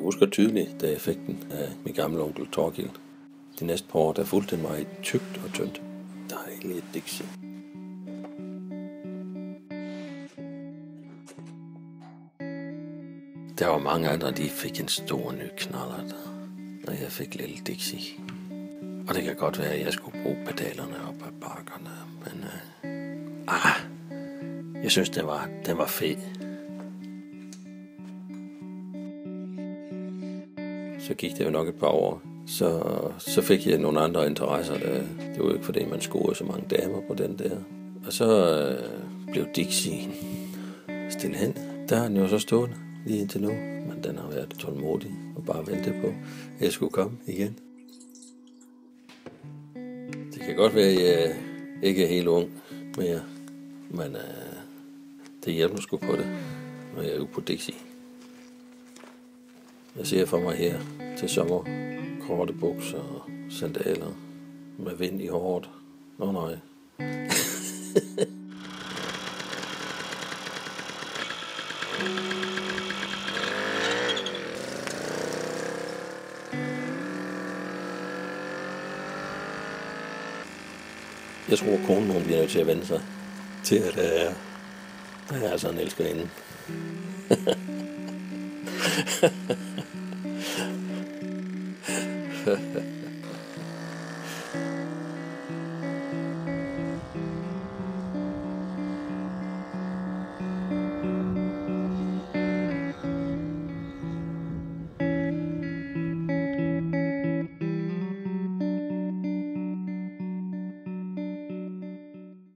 husker tydeligt, da jeg fik den af min gamle onkel Torgild. De næste par år, der fulgte den mig tykt og tyndt. Dejligt Dixie. Der var mange andre, de fik en stor ny knallert, når jeg fik lille Dixie. Og det kan godt være, at jeg skulle bruge pedalerne op ad bakkerne, men jeg synes, den var fed. Så gik det jo nok et par år, så fik jeg nogle andre interesser. Det var jo ikke fordi, man scorede så mange damer på den der. Og så blev Dixie stille hen. Der har den jo så stået lige indtil nu, men den har været tålmodig og bare ventet på, at jeg skulle komme igen. Det kan godt være, at jeg ikke er helt ung mere, men det hjælper sgu på det, når jeg er ude på Dixie. Jeg ser for mig her til sommer, korte bukser og sandaler med vind i håret. Nå nej. Jeg tror, konen hun bliver nødt til at vende sig til, at der er sådan en elskerinde. Ha ha.